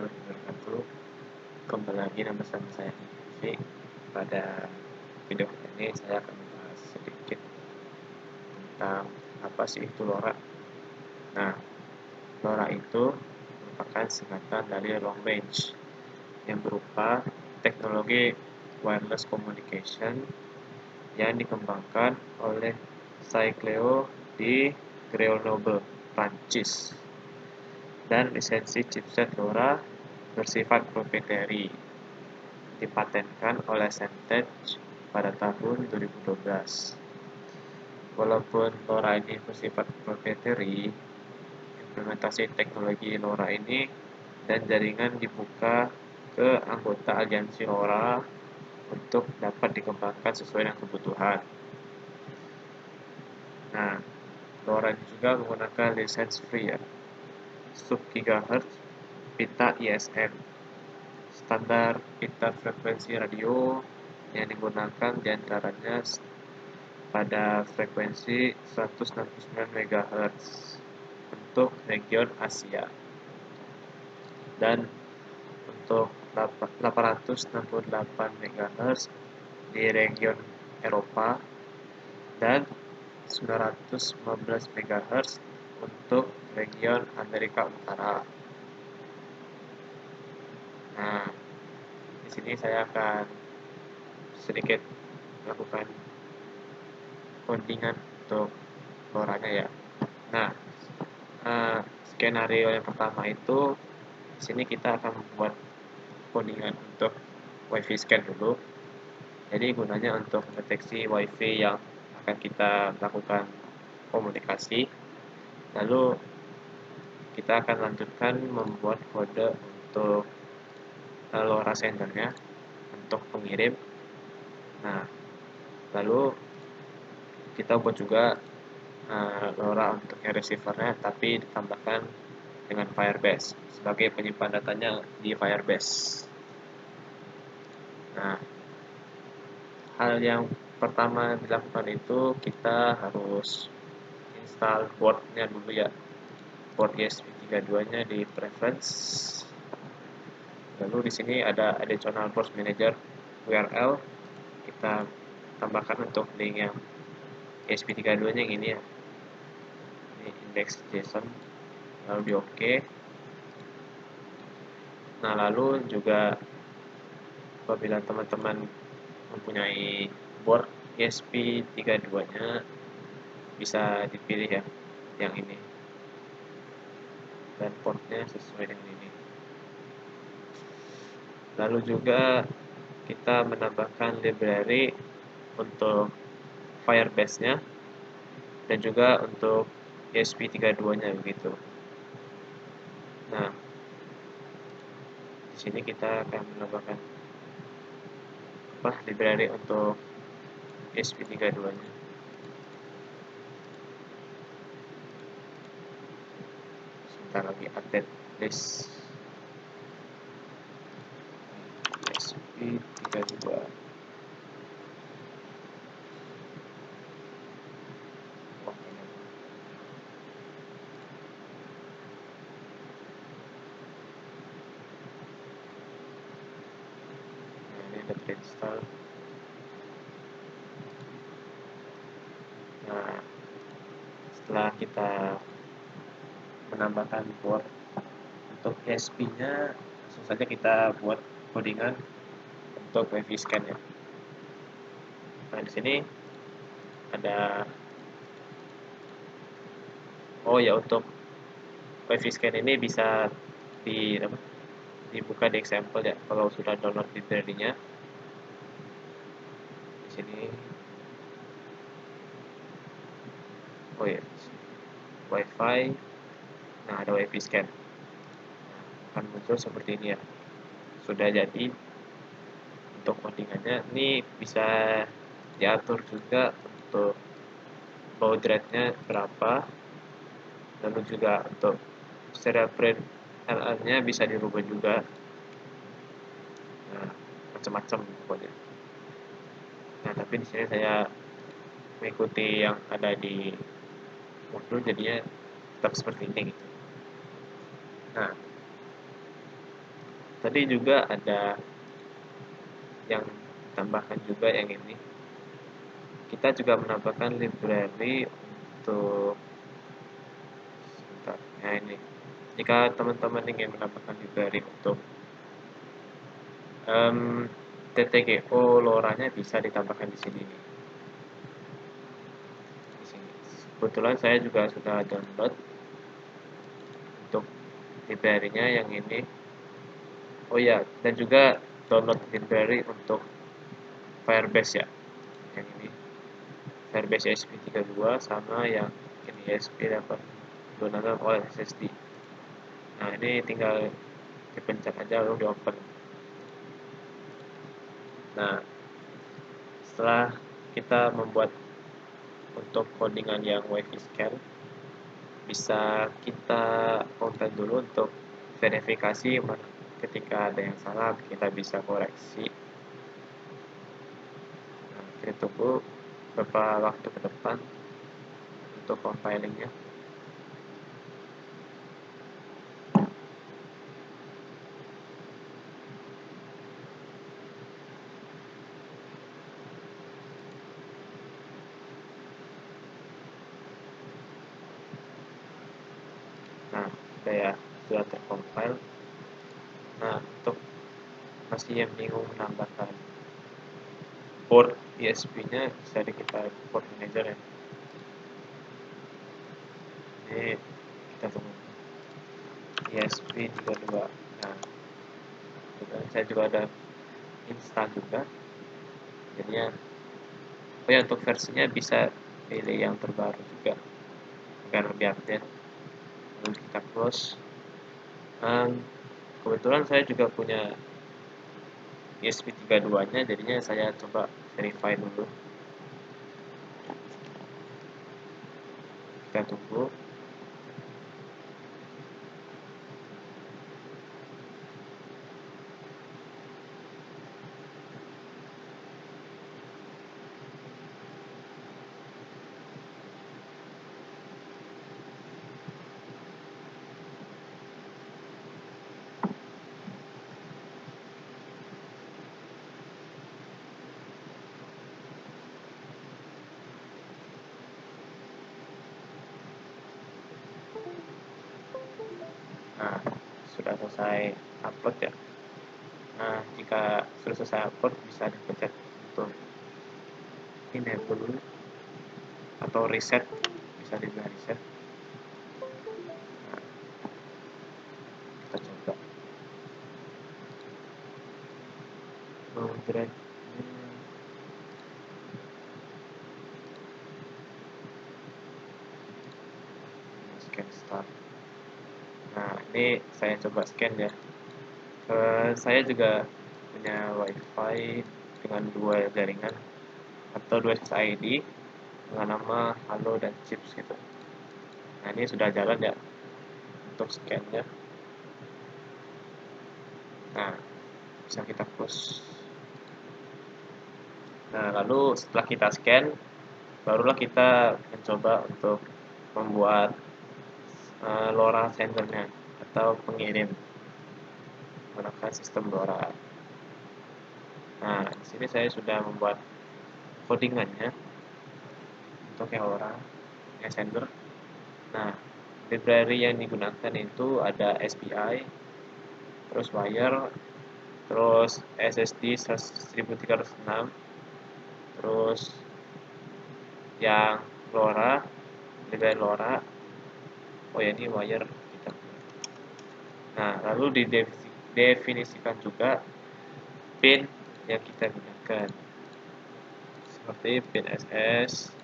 warahmatullahi wabarakatuh. Kembali lagi bersama saya Fik. Pada video ini saya akan membahas sedikit tentang apa sih itu LoRa. Nah, LoRa itu merupakan singkatan dari long range yang berupa teknologi wireless communication yang dikembangkan oleh Cycleo di Grenoble, Prancis. Dan lisensi chipset LoRa bersifat proprietary, dipatenkan oleh Semtech pada tahun 2012. Walaupun LoRa ini bersifat proprietary, implementasi teknologi LoRa ini dan jaringan dibuka ke anggota aliansi LoRa untuk dapat dikembangkan sesuai dengan kebutuhan. Nah, LoRa juga menggunakan lisensi free ya, sub-GHz pita ISM, standar pita frekuensi radio yang digunakan diantaranya pada frekuensi 169 MHz untuk region Asia dan untuk 868 MHz di region Eropa dan 915 MHz untuk region Amerika Utara. Nah, di sini saya akan sedikit melakukan codingan untuk LoRa-nya ya. Nah, skenario yang pertama itu di sini kita akan membuat codingan untuk WiFi scan dulu. Jadi gunanya untuk deteksi WiFi yang akan kita lakukan komunikasi. Lalu kita akan lanjutkan membuat kode untuk LoRa sendernya untuk pengirim. Nah, lalu kita buat juga LoRa untuk receiver-nya, tapi ditambahkan dengan Firebase sebagai penyimpan datanya di Firebase. Nah, hal yang pertama dilakukan itu kita harus install board-nya dulu ya, board ESP32-nya di preference. Lalu di sini ada additional board manager URL, kita tambahkan untuk link yang ESP32-nya yang ini ya, ini index.json, lalu di OK. Nah, lalu juga apabila teman-teman mempunyai board ESP32-nya bisa dipilih ya yang ini dan portnya sesuai dengan ini. Lalu juga kita menambahkan library untuk Firebase-nya dan juga untuk ESP32-nya begitu. Nah, di sini kita akan menambahkan library untuk ESP32-nya. Sebentar lagi update list ESP32. Install. Nah, setelah kita menambahkan board untuk ESP-nya, langsung saja kita buat codingan untuk WiFi scan ya. Nah, di sini ada untuk WiFi scan ini bisa dibuka di example ya kalau sudah download library-nya. Di sini WiFi. Nah, ada WiFi scan. Akan muncul seperti ini ya. Sudah jadi untuk codingannya. Ini bisa diatur juga untuk baud rate-nya berapa. Lalu juga untuk serial print LR-nya bisa dirubah juga. Nah, macam-macam pokoknya. Nah, tapi di sini saya mengikuti yang ada di modul, jadinya tetap seperti ini gitu. Nah, Tadi juga ada yang tambahkan juga yang ini. Kita juga menambahkan library untuk sebentar. Nah ini, jika teman-teman ingin menambahkan library untuk TTGO LoRa-nya bisa ditambahkan di sini nih. Di sini. Kebetulan saya juga sudah download untuk library-nya yang ini. Oh ya, dan juga download library untuk Firebase ya. Yang ini Firebase ESP32 sama yang ini ESP826 OLED SSD. Nah, ini tinggal dipencet aja lalu di open. Nah, setelah kita membuat untuk codingan yang WiFi scan, bisa kita konten dulu untuk verifikasi ketika ada yang salah kita bisa koreksi. Nah, kita tunggu beberapa waktu ke depan untuk compilingnya. Nah, sudah tercompile. Nah, untuk masih yang bingung menambahkan port ESP-nya bisa kita port manager ya. Ini kita tunggu ESP32. Nah, saya juga ada install juga. Jadinya, oh ya untuk versinya bisa pilih yang terbaru juga agar lebih update. Lalu kita close. Kebetulan saya juga punya ESP32-nya, jadinya saya coba verify dulu. Kita tunggu. Nah, sudah selesai upload ya. Nah, jika sudah selesai upload bisa dipencet untuk enable atau reset, bisa juga reset. Nah, kita coba drag scan start. Nah, ini saya coba scan ya. Saya juga punya WiFi dengan dua jaringan atau dua SSID dengan nama Halo dan Chips gitu. Nah, ini sudah jalan ya untuk scan-nya. Nah, bisa kita push. Nah, lalu setelah kita scan, barulah kita mencoba untuk membuat LoRa sendernya atau pengirim menggunakan sistem LoRa. Nah, di sini saya sudah membuat codingannya untuk yang LoRa, yang sender. Nah, library yang digunakan itu ada SPI, terus wire, terus SSD 1306, terus yang LoRa, library LoRa. Oh ya, ini wire kita. Nah, lalu didefinisikan juga pin yang kita gunakan, seperti pin SS,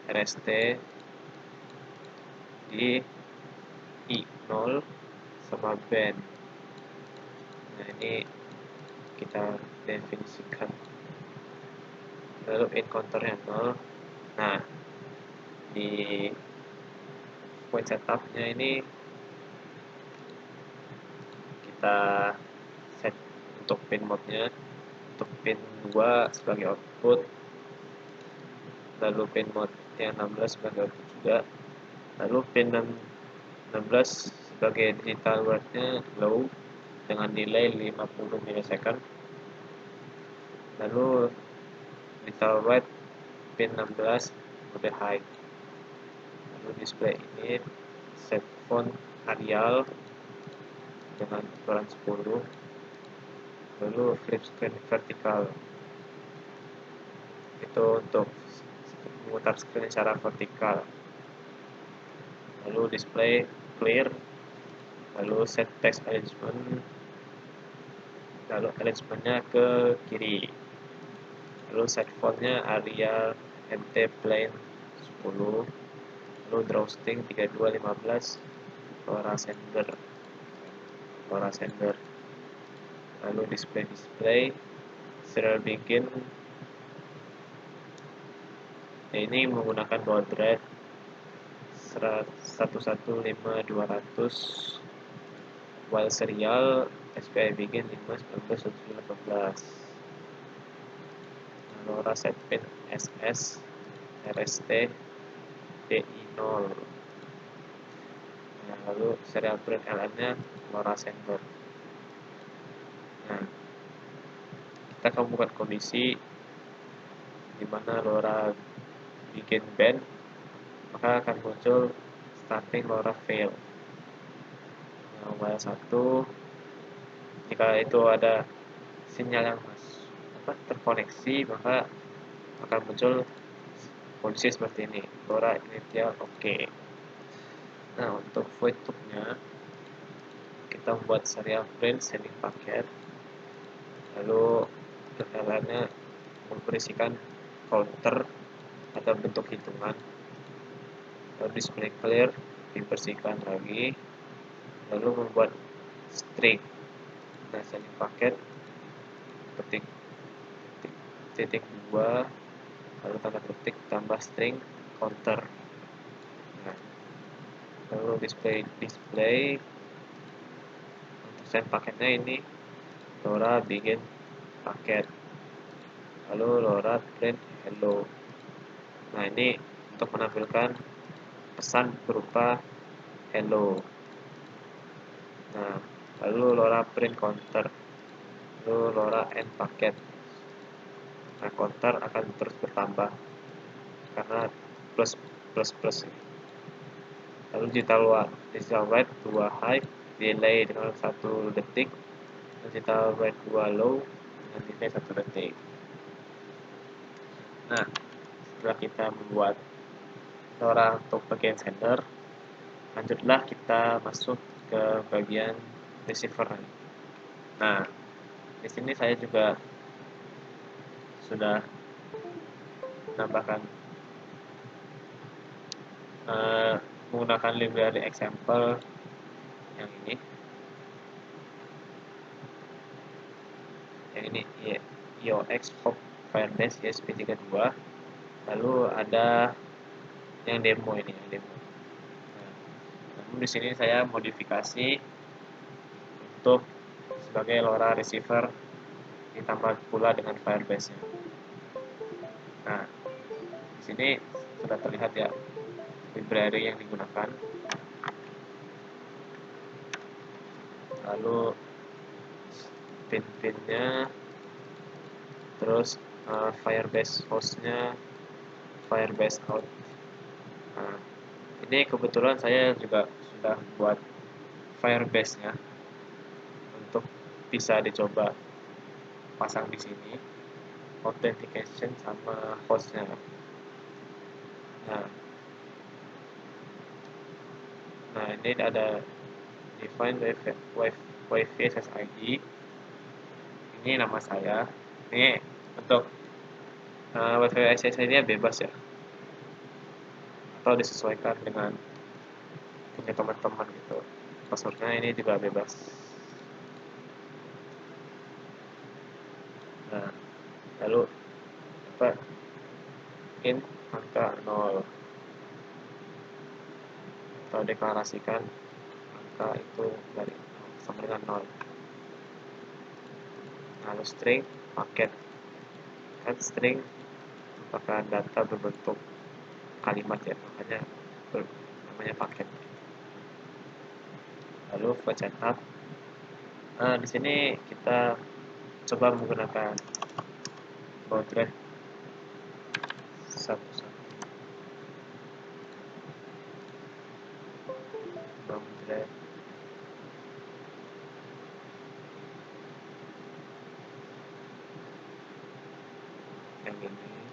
RST di I0 sama band. Nah, ini kita definisikan. Lalu encounternya 0. Nah, di point setupnya ini kita set untuk pin mode-nya, untuk pin 2 sebagai output, lalu pin mode yang 16 sebagai output juga, lalu pin 16 sebagai digital word-nya low, dengan delay 50 milisecond. Lalu detail white pin 16 mode high. Lalu display ini set font Arial dengan ukuran 10. Lalu flip screen vertikal, itu untuk memutar screen secara vertikal. Lalu display clear. Lalu set text arrangement, lalu arrangementnya ke kiri. Lalu set fontnya Arial MT plain 10. Lalu drawstring 3215 Laura Sender. Lalu display serial begin. Ini menggunakan baud rate 115200, while serial SPI begin 5.19.18. Laura setpin SS RST DI0. Nah, lalu serial print LN nya Laura Sender. Nah, kita akan buat kondisi di mana Laura bikin band, maka akan muncul starting Laura fail. Nah, while 1, jika itu ada sinyal yang terkoneksi, maka akan muncul kondisi seperti ini, Laura initial oke. Nah, untuk void loop-nya kita membuat serial print sending paket, lalu LN-nya memberisikan counter atau bentuk hitungan. Lalu display clear dibersihkan lagi, lalu membuat string. Nah, sending paket titik 2, lalu tanda ketik tambah string counter. Nah, lalu display untuk send paketnya ini Laura bikin paket, lalu Laura print hello. Nah, ini untuk menampilkan pesan berupa hello. Nah, lalu Laura print counter, lalu Laura end paket. Nah, counter akan terus bertambah karena plus. Lalu digital write 2 high delay dengan 1 detik, digital write 2 low dengan delay 1 detik. Nah, setelah kita membuat Laura untuk bagian sender, lanjutlah kita masuk ke bagian receiver. Nah, di sini saya juga sudah menambahkan menggunakan library example yang ini EOX Hop Firebase ESP32. Lalu ada yang demo ini, Nah, namun di sini saya modifikasi untuk sebagai LoRa receiver ditambah pula dengan Firebase-nya. Nah, di sini sudah terlihat ya library yang digunakan. Lalu pin-pinnya, terus Firebase host-nya, Firebase out. Nah, ini kebetulan saya juga sudah buat Firebase-nya untuk bisa dicoba pasang di sini, authentication sama host-nya. Nah, ini ada define wifi SSID. Ini nama saya. Ini untuk wifi SSID-nya bebas ya, atau disesuaikan dengan punya teman-teman gitu. Passwordnya ini juga bebas. Nah, lalu in angka 0 atau deklarasikan angka itu dari sama dengan 0. Lalu string paket, kan string merupakan data berbentuk kalimat ya, makanya namanya paket. Lalu fetch setup, Nah, di sini kita coba menggunakan baud rate 11, baud rate yang ini.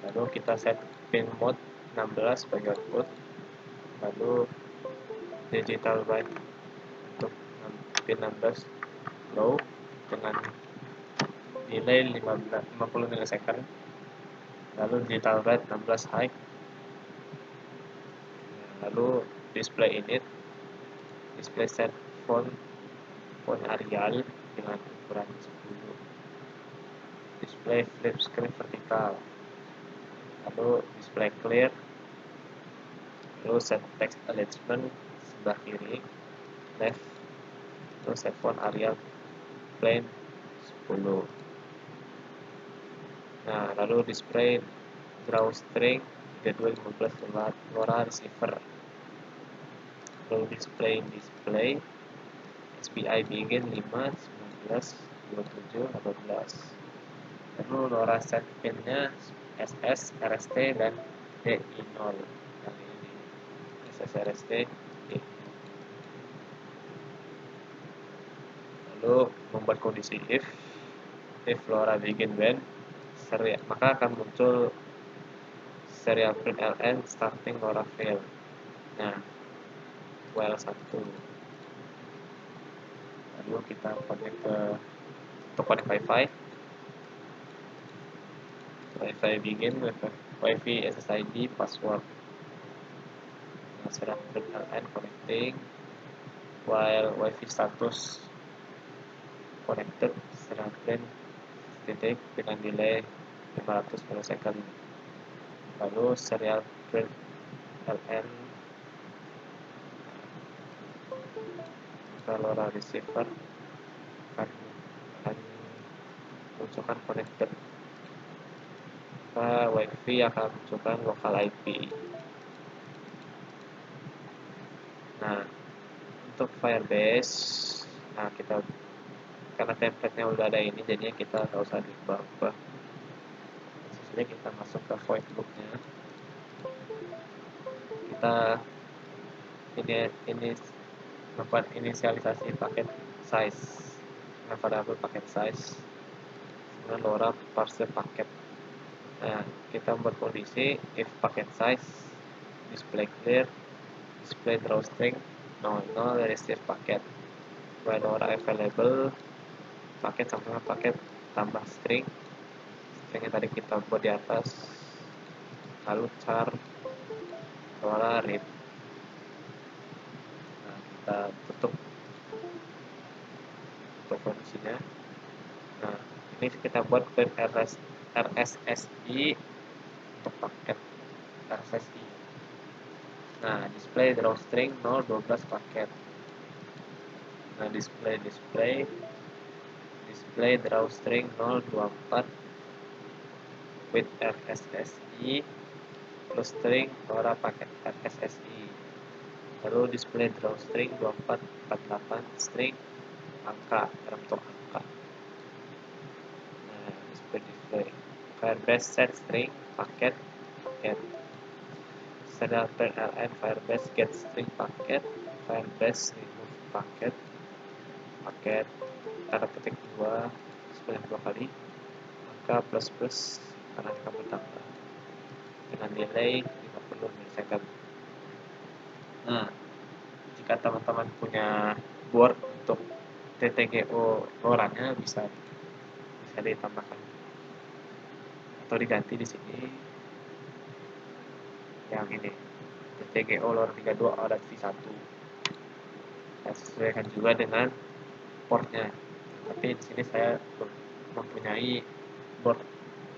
Lalu kita set pin mode 16 sebagai output, lalu digital write untuk pin 16 low dengan delay 50 milisecond, lalu digital write 16 high, lalu display init, display set font Arial dengan ukuran 10, display flip screen vertikal, lalu display clear, lalu set text alignment sebelah kiri left, lalu set font Arial plain 10. Nah, lalu display drawstring 3215 LoRa receiver, lalu display SPI begin 5 19 27 18, lalu LoRa set pinnya SS RST dan DI0. Yang ini SS RST D. Lalu membuat kondisi if LoRa begin when maka akan muncul serial print ln starting LoRa fail. Nah, while 1, lalu kita connect connect Wi-Fi begin with Wi-Fi SSID password. Nah, serial print ln connecting while Wi-Fi status connected serial print titik dengan delay 500 milisecond. Lalu serial print ln LoRa receiver akan munculkan connected, maka Wi-Fi akan munculkan local IP. Nah, untuk Firebase, nah kita karena template-nya udah ada ini, jadinya kita nggak usah diubah-ubah. Sesudah kita masuk ke void book-nya, kita ini membuat inisialisasi paket size dengan variabel paket size dengan LoRa parser paket. Nah, kita membuat kondisi if paket size display clear, display drawstring 00 receive paket, while LoRa available paket sama paket tambah string yang tadi kita buat di atas, lalu char LoRa read. Nah, kita tutup kondisinya. Nah, ini kita buat print RSSI untuk paket RSSI. Nah, display drawstring 012 paket. Nah, display drawstring 024 with RSSI plus string LoRa paket RSSI. Lalu display drawstring 2448 string angka dalam bentuk angka. Nah, display Firebase set string paket serial print ln Firebase get string paket, Firebase remove paket tanda petik 2 sebanyak 2 kali, angka plus karena kamu tambah dengan delay 50 milisecond. Nah, jika teman-teman punya board untuk TTGO LoRa-nya bisa ditambahkan atau diganti di sini yang ini TTGO LoRa 32 adat V1. Saya sesuaikan juga dengan portnya, tapi di sini saya mempunyai board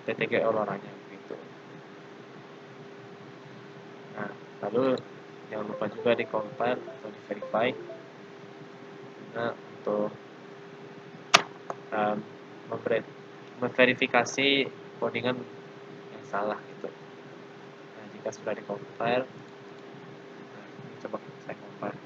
TTGO LoRa-nya gitu. Nah, lalu jangan lupa juga di compile atau di verify. Nah, untuk memverifikasi codingan yang salah gitu. Nah, jika sudah di-compile, nah, ini coba saya compile.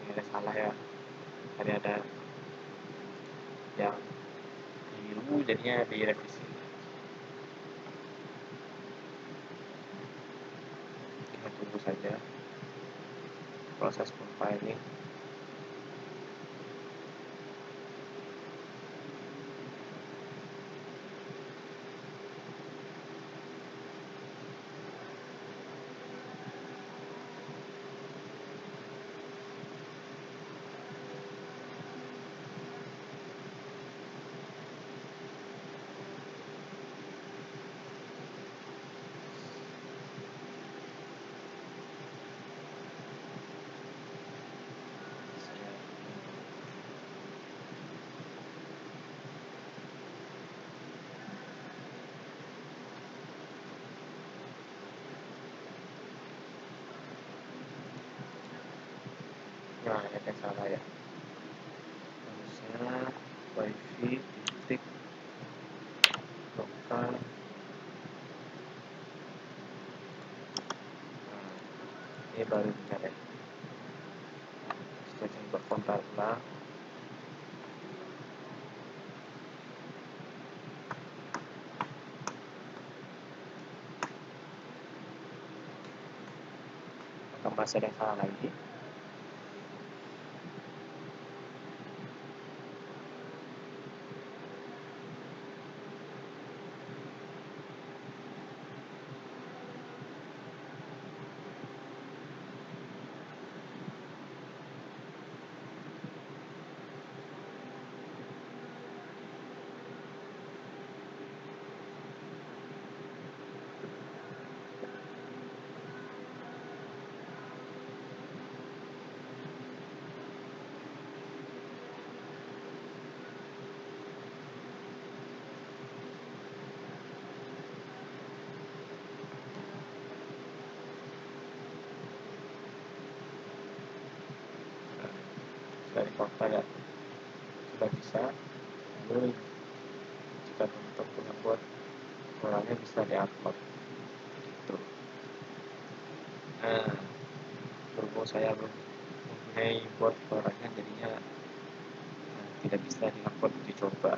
Ini ada salah ya. Tadi ada yang biru jadinya direvisi. Kita tunggu saja proses compiling. Nah, ada yang salah ya. Harusnya wifi titik lokal. Nah, ini baru benar ya. Kita coba compile ulang. Apakah masih ada yang salah lagi? Sudah di-compile ya. Sudah bisa. Lalu jika untuk punya bot, polanya bisa di-upload gitu. Nah, berhubung saya belum mempunyai bot polanya, jadinya tidak bisa di-upload uji coba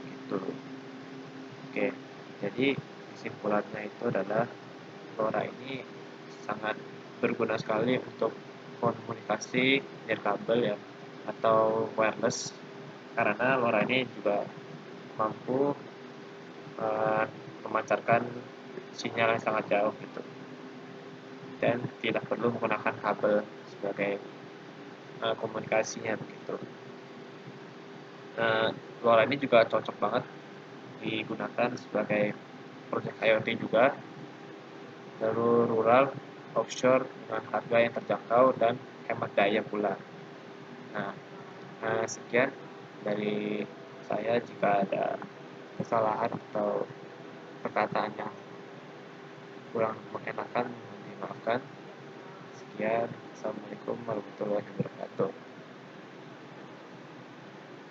gitu. Oke, jadi kesimpulannya itu adalah LoRa ini sangat berguna sekali untuk komunikasi nirkabel ya atau wireless, karena LoRa ini juga mampu memancarkan sinyal yang sangat jauh gitu dan tidak perlu menggunakan kabel sebagai komunikasinya begitu. LoRa ini juga cocok banget digunakan sebagai proyek IoT juga, lalu rural, offshore dengan harga yang terjangkau dan hemat daya pula. Nah, sekian dari saya. Jika ada kesalahan atau perkataan yang kurang mengenakan, mohon dimaafkan. Sekian, assalamualaikum warahmatullahi wabarakatuh.